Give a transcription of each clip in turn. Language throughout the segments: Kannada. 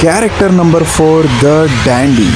Character number 4 the ಡ್ಯಾಂಡಿ.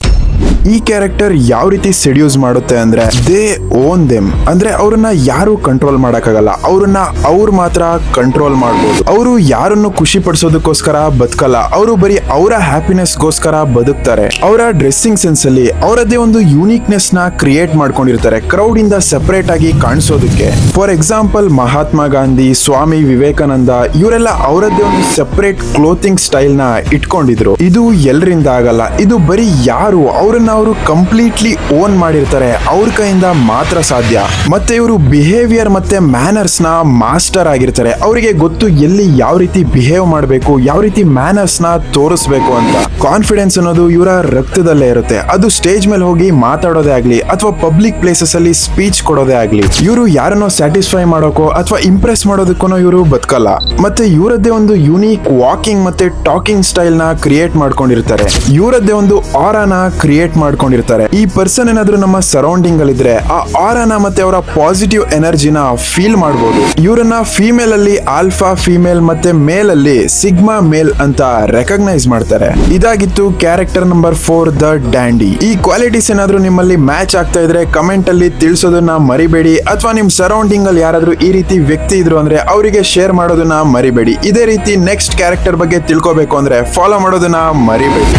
ಈ ಕ್ಯಾರೆಕ್ಟರ್ ಯಾವ ರೀತಿ ಸೆಡ್ಯೂಸ್ ಮಾಡುತ್ತೆ ಅಂದ್ರೆ ದೇ ಓನ್ ದೆಮ್, ಅಂದ್ರೆ ಅವ್ರನ್ನ ಯಾರು ಕಂಟ್ರೋಲ್ ಮಾಡಕ್ಕಾಗಲ್ಲ, ಅವ್ರನ್ನ ಅವ್ರು ಮಾತ್ರ ಕಂಟ್ರೋಲ್ ಮಾಡ್ಬೋದು. ಅವರು ಯಾರನ್ನು ಖುಷಿ ಪಡಿಸೋದಕ್ಕೋಸ್ಕರ ಬದುಕಲ್ಲ, ಅವರು ಬರೀ ಅವರ ಹ್ಯಾಪಿನೆಸ್ ಗೋಸ್ಕರ ಬದುಕ್ತಾರೆ. ಅವರ ಡ್ರೆಸ್ಸಿಂಗ್ ಸೆನ್ಸ್ ಅಲ್ಲಿ ಅವರದ್ದೇ ಒಂದು ಯೂನಿಕ್ನೆಸ್ ನ ಕ್ರಿಯೇಟ್ ಮಾಡ್ಕೊಂಡಿರ್ತಾರೆ ಕ್ರೌಡ್ ಇಂದ ಸೆಪರೇಟ್ ಆಗಿ ಕಾಣಿಸೋದಕ್ಕೆ. ಫಾರ್ ಎಕ್ಸಾಂಪಲ್ ಮಹಾತ್ಮ ಗಾಂಧಿ, ಸ್ವಾಮಿ ವಿವೇಕಾನಂದ ಇವರೆಲ್ಲ ಅವರದ್ದೇ ಒಂದು ಸೆಪರೇಟ್ ಕ್ಲೋತಿಂಗ್ ಸ್ಟೈಲ್ ನ ಇಟ್ಕೊಂಡಿದ್ರು. ಇದು ಎಲ್ಲರಿಂದ ಆಗಲ್ಲ, ಇದು ಬರೀ ಯಾರು ಅವ್ರನ್ನ ಅವರು ಕಂಪ್ಲೀಟ್ಲಿ ಓನ್ ಮಾಡಿರ್ತಾರೆ ಅವ್ರ ಕೈಯಿಂದ ಮಾತ್ರ ಸಾಧ್ಯ. ಮತ್ತೆ ಇವರು ಬಿಹೇವಿಯರ್ ಮತ್ತೆ ಮ್ಯಾನರ್ಸ್ ನ ಮಾಸ್ಟರ್ ಆಗಿರ್ತಾರೆ. ಅವರಿಗೆ ಗೊತ್ತು ಎಲ್ಲಿ ಯಾವ ರೀತಿ ಬಿಹೇವ್ ಮಾಡಬೇಕು, ಯಾವ ರೀತಿ ಮ್ಯಾನರ್ಸ್ ನ ತೋರಿಸ್ಬೇಕು ಅಂತ. ಕಾನ್ಫಿಡೆನ್ಸ್ ಅನ್ನೋದು ಇವರ ರಕ್ತದಲ್ಲೇ ಇರುತ್ತೆ. ಅದು ಸ್ಟೇಜ್ ಮೇಲೆ ಹೋಗಿ ಮಾತಾಡೋದೇ ಆಗ್ಲಿ ಅಥವಾ ಪಬ್ಲಿಕ್ ಪ್ಲೇಸಸ್ ಅಲ್ಲಿ ಸ್ಪೀಚ್ ಕೊಡೋದೇ ಆಗ್ಲಿ, ಇವರು ಯಾರನ್ನೋ ಸ್ಯಾಟಿಸ್ಫೈ ಮಾಡೋಕೋ ಅಥವಾ ಇಂಪ್ರೆಸ್ ಮಾಡೋದಕ್ಕೂ ಇವರು ಬದುಕಲ್ಲ. ಮತ್ತೆ ಇವರದ್ದೇ ಒಂದು ಯೂನಿಕ್ ವಾಕಿಂಗ್ ಮತ್ತೆ ಟಾಕಿಂಗ್ ಸ್ಟೈಲ್ ನ ಕ್ರಿಯೇಟ್ ಮಾಡ್ಕೊಂಡಿರ್ತಾರೆ. ಇವರದ್ದೇ ಒಂದು ಆರಾನ ಕ್ರಿಯೇಟ್ ಮಾಡ್ಕೊಂಡಿರ್ತಾರೆ. ಈ ಪರ್ಸನ್ ಏನಾದ್ರೂ ನಮ್ಮ ಸರೌಂಡಿಂಗ್ ಅಲ್ಲಿ ಇದ್ರೆ ಆ ಆರಾನ ಮತ್ತೆ ಅವರ ಪಾಸಿಟಿವ್ ಎನರ್ಜಿನ ಫೀಲ್ ಮಾಡಬಹುದು. ಇವರನ್ನ ಫಿಮೇಲ್ ಅಲ್ಲಿ ಆಲ್ಫಾ ಫಿಮೇಲ್ ಮತ್ತೆ ಮೇಲ್ ಅಲ್ಲಿ ಸಿಗ್ಮಾ ಮೇಲ್ ಅಂತ ರೆಕಗ್ನೈಸ್ ಮಾಡ್ತಾರೆ. ಇದಾಗಿತ್ತು ಕ್ಯಾರೆಕ್ಟರ್ ನಂಬರ್ 4 ದ ಡ್ಯಾಂಡಿ. ಈ ಕ್ವಾಲಿಟೀಸ್ ಏನಾದ್ರೂ ನಿಮ್ಮಲ್ಲಿ ಮ್ಯಾಚ್ ಆಗ್ತಾ ಇದ್ರೆ ಕಮೆಂಟ್ ಅಲ್ಲಿ ತಿಳಿಸೋದನ್ನ ಮರಿಬೇಡಿ. ಅಥವಾ ನಿಮ್ ಸರೌಂಡಿಂಗ್ ಅಲ್ಲಿ ಯಾರಾದ್ರೂ ಈ ರೀತಿ ವ್ಯಕ್ತಿ ಇದ್ರು ಅಂದ್ರೆ ಅವರಿಗೆ ಶೇರ್ ಮಾಡೋದನ್ನ ಮರಿಬೇಡಿ. ಇದೇ ರೀತಿ ನೆಕ್ಸ್ಟ್ ಕ್ಯಾರೆಕ್ಟರ್ ಬಗ್ಗೆ ತಿಳ್ಕೋಬೇಕು ಅಂದ್ರೆ ಫಾಲೋ ಮಾಡೋದನ್ನ ಮರಿಬೇಡಿ.